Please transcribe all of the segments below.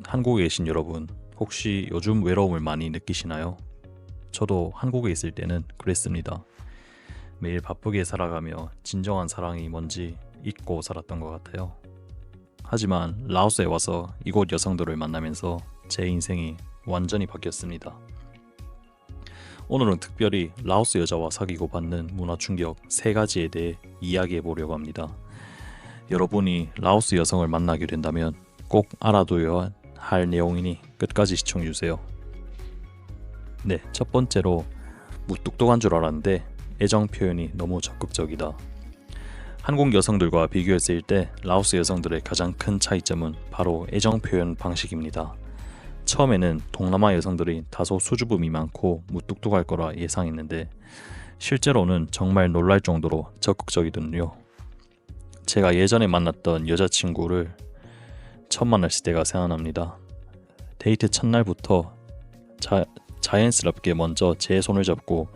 한국에 계신 여러분, 혹시 요즘 외로움을 많이 느끼시나요? 저도 한국에 있을 때는 그랬습니다. 매일 바쁘게 살아가며 진정한 사랑이 뭔지 잊고 살았던 것 같아요. 하지만 라오스에 와서 이곳 여성들을 만나면서 제 인생이 완전히 바뀌었습니다. 오늘은 특별히 라오스 여자와 사귀고 받는 문화 충격 3가지에 대해 이야기해 보려고 합니다. 여러분이 라오스 여성을 만나게 된다면 꼭 알아둬야 할 내용이니 끝까지 시청해주세요. 네, 첫 번째로 무뚝뚝한 줄 알았는데 애정 표현이 너무 적극적이다. 한국 여성들과 비교했을 때 라오스 여성들의 가장 큰 차이점은 바로 애정 표현 방식입니다. 처음에는 동남아 여성들이 다소 수줍음이 많고 무뚝뚝할 거라 예상했는데 실제로는 정말 놀랄 정도로 적극적이더군요. 제가 예전에 만났던 여자친구를 처음 만났을 때가 생각납니다. 데이트 첫날부터 자연스럽게 먼저 제 손을 잡고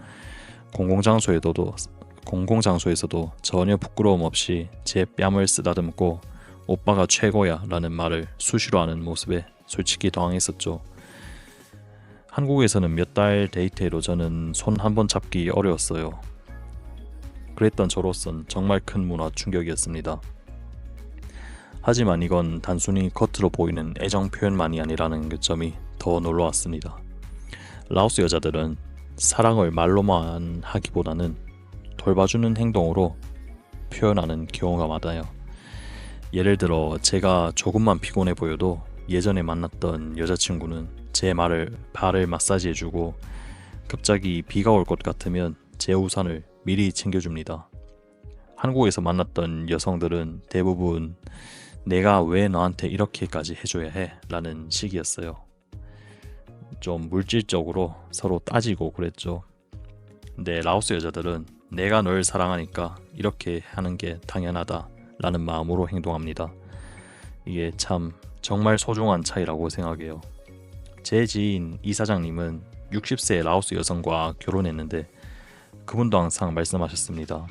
공공장소에서도 전혀 부끄러움 없이 제 뺨을 쓰다듬고 오빠가 최고야 라는 말을 수시로 하는 모습에 솔직히 당황했었죠. 한국에서는 몇 달 데이트해도 저는 손 한 번 잡기 어려웠어요. 그랬던 저로선 정말 큰 문화 충격이었습니다. 하지만 이건 단순히 겉으로 보이는 애정 표현만이 아니라는 점이 더 놀라웠습니다. 라오스 여자들은 사랑을 말로만 하기보다는 돌봐주는 행동으로 표현하는 경우가 많아요. 예를 들어 제가 조금만 피곤해 보여도 예전에 만났던 여자친구는 제 발을 마사지해주고 갑자기 비가 올 것 같으면 제 우산을 미리 챙겨줍니다. 한국에서 만났던 여성들은 대부분 내가 왜 너한테 이렇게까지 해줘야 해? 라는 식이었어요. 좀 물질적으로 서로 따지고 그랬죠. 근데 라오스 여자들은 내가 널 사랑하니까 이렇게 하는 게 당연하다 라는 마음으로 행동합니다. 이게 참 정말 소중한 차이라고 생각해요. 제 지인 이 사장님은 60세 라오스 여성과 결혼했는데 그분도 항상 말씀하셨습니다.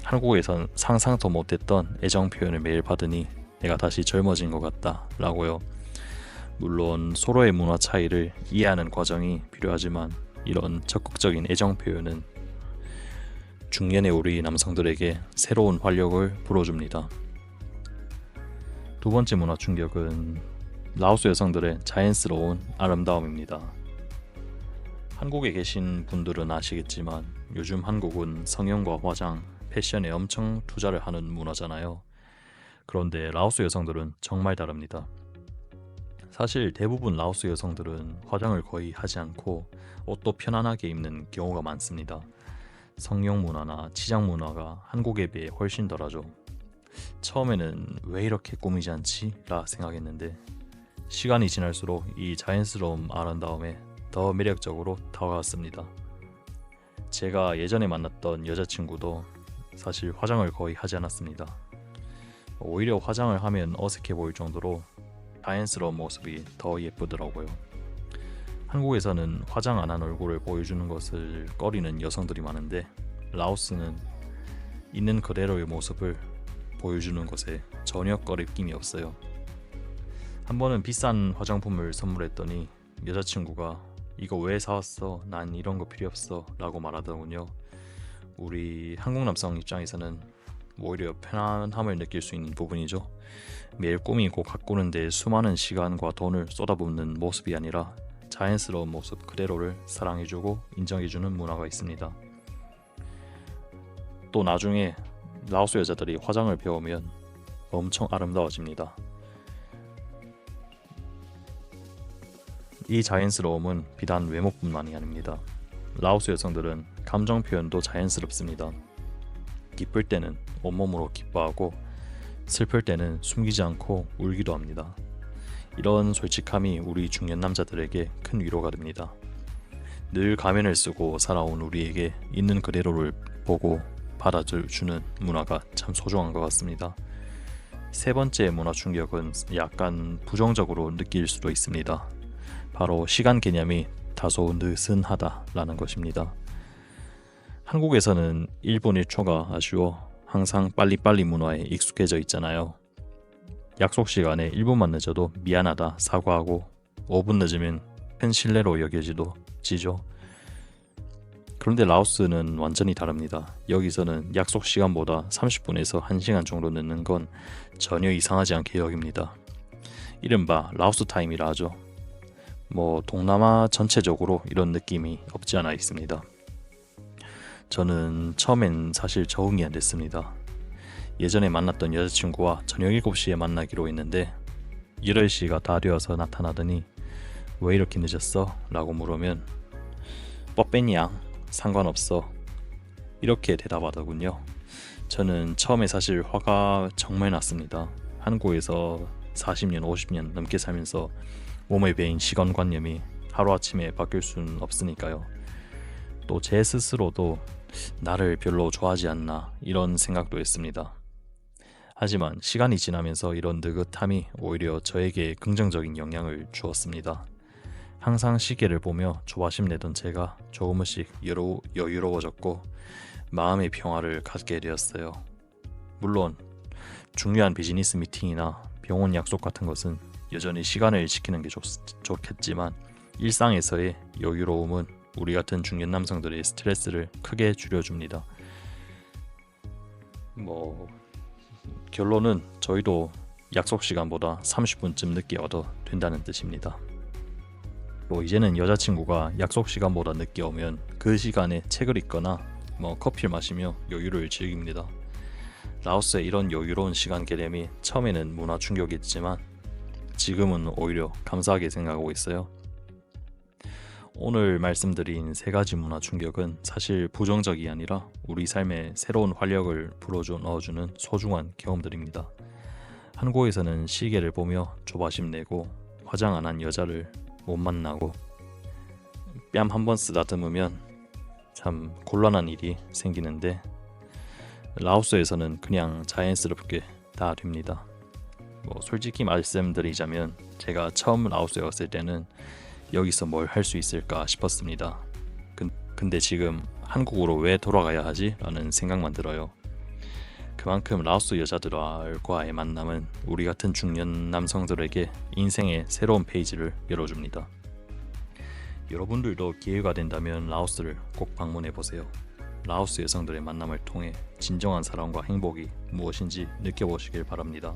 한국에선 상상도 못했던 애정 표현을 매일 받으니 내가 다시 젊어진 것 같다 라고요. 물론 서로의 문화 차이를 이해하는 과정이 필요하지만 이런 적극적인 애정 표현은 중년의 우리 남성들에게 새로운 활력을 불어줍니다. 두 번째 문화 충격은 라오스 여성들의 자연스러운 아름다움입니다. 한국에 계신 분들은 아시겠지만 요즘 한국은 성형과 화장, 패션에 엄청 투자를 하는 문화잖아요. 그런데 라오스 여성들은 정말 다릅니다. 사실 대부분 라오스 여성들은 화장을 거의 하지 않고 옷도 편안하게 입는 경우가 많습니다. 성형 문화나 치장 문화가 한국에 비해 훨씬 덜하죠. 처음에는 왜 이렇게 꾸미지 않지? 라 생각했는데 시간이 지날수록 이 자연스러운 아름다움에 더 매력적으로 다가왔습니다. 제가 예전에 만났던 여자친구도 사실 화장을 거의 하지 않았습니다. 오히려 화장을 하면 어색해 보일 정도로 자연스러운 모습이 더 예쁘더라고요. 한국에서는 화장 안 한 얼굴을 보여주는 것을 꺼리는 여성들이 많은데 라오스는 있는 그대로의 모습을 보여주는 것에 전혀 꺼림이 없어요. 한 번은 비싼 화장품을 선물했더니 여자친구가 이거 왜 사왔어? 난 이런 거 필요 없어 라고 말하더군요. 우리 한국 남성 입장에서는 오히려 편안함을 느낄 수 있는 부분이죠. 매일 꾸미고 가꾸는데 수많은 시간과 돈을 쏟아붓는 모습이 아니라 자연스러운 모습 그대로를 사랑해주고 인정해주는 문화가 있습니다. 또 나중에 라오스 여자들이 화장을 배우면 엄청 아름다워집니다. 이 자연스러움은 비단 외모뿐만이 아닙니다. 라오스 여성들은 감정 표현도 자연스럽습니다. 기쁠 때는 온몸으로 기뻐하고 슬플 때는 숨기지 않고 울기도 합니다. 이런 솔직함이 우리 중년 남자들에게 큰 위로가 됩니다. 늘 가면을 쓰고 살아온 우리에게 있는 그대로를 보고 받아주는 문화가 참 소중한 것 같습니다. 세 번째 문화 충격은 약간 부정적으로 느낄 수도 있습니다. 바로 시간 개념이 다소 느슨하다라는 것입니다. 한국에서는 1분 1초가 아쉬워 항상 빨리빨리 문화에 익숙해져 있잖아요. 약속 시간에 1분만 늦어도 미안하다 사과하고 5분 늦으면 큰 신뢰로 여겨지죠. 그런데 라오스는 완전히 다릅니다. 여기서는 약속 시간보다 30분에서 1시간 정도 늦는 건 전혀 이상하지 않게 여깁니다. 이른바 라오스 타임이라 하죠. 동남아 전체적으로 이런 느낌이 없지 않아 있습니다. 저는 처음엔 사실 적응이 안 됐습니다. 예전에 만났던 여자친구와 저녁 7시에 만나기로 했는데 8시가 다 되어서 나타나더니 왜 이렇게 늦었어? 라고 물으면 뻗빼니야 상관없어 이렇게 대답하더군요. 저는 처음에 사실 화가 정말 났습니다. 한국에서 40년 50년 넘게 살면서 몸에 배인 시간관념이 하루아침에 바뀔 수는 없으니까요. 또 제 스스로도 나를 별로 좋아하지 않나 이런 생각도 했습니다. 하지만 시간이 지나면서 이런 느긋함이 오히려 저에게 긍정적인 영향을 주었습니다. 항상 시계를 보며 조바심 내던 제가 조금씩 여유로워졌고 마음의 평화를 갖게 되었어요. 물론 중요한 비즈니스 미팅이나 병원 약속 같은 것은 여전히 시간을 지키는 게 좋겠지만 일상에서의 여유로움은 우리 같은 중년 남성들의 스트레스를 크게 줄여줍니다. 결론은 저희도 약속 시간보다 30분쯤 늦게 와도 된다는 뜻입니다. 이제는 여자친구가 약속 시간보다 늦게 오면 그 시간에 책을 읽거나 커피를 마시며 여유를 즐깁니다. 라오스의 이런 여유로운 시간 개념이 처음에는 문화 충격이었지만 지금은 오히려 감사하게 생각하고 있어요. 오늘 말씀드린 3가지 문화 충격은 사실 부정적이 아니라 우리 삶에 새로운 활력을 불어넣어주는 소중한 경험들입니다. 한국에서는 시계를 보며 조바심 내고 화장 안 한 여자를 못 만나고 뺨 한 번 쓰다듬으면 참 곤란한 일이 생기는데 라오스에서는 그냥 자연스럽게 다 됩니다. 솔직히 말씀드리자면 제가 처음 라오스에 왔을 때는 여기서 뭘 할 수 있을까 싶었습니다. 근데 지금 한국으로 왜 돌아가야 하지? 라는 생각만 들어요. 그만큼 라오스 여자들과의 만남은 우리 같은 중년 남성들에게 인생의 새로운 페이지를 열어줍니다. 여러분들도 기회가 된다면 라오스를 꼭 방문해보세요. 라오스 여성들의 만남을 통해 진정한 사랑과 행복이 무엇인지 느껴보시길 바랍니다.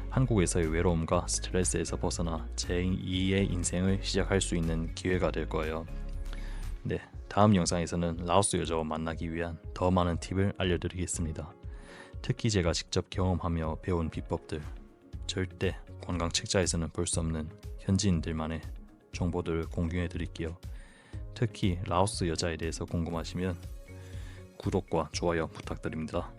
한국에서의 외로움과 스트레스에서 벗어나 제2의 인생을 시작할 수 있는 기회가 될 거예요. 네, 다음 영상에서는 라오스 여자와 만나기 위한 더 많은 팁을 알려드리겠습니다. 특히 제가 직접 경험하며 배운 비법들, 절대 관광 책자에서는 볼 수 없는 현지인들만의 정보들을 공유해 드릴게요. 특히 라오스 여자에 대해서 궁금하시면 구독과 좋아요 부탁드립니다.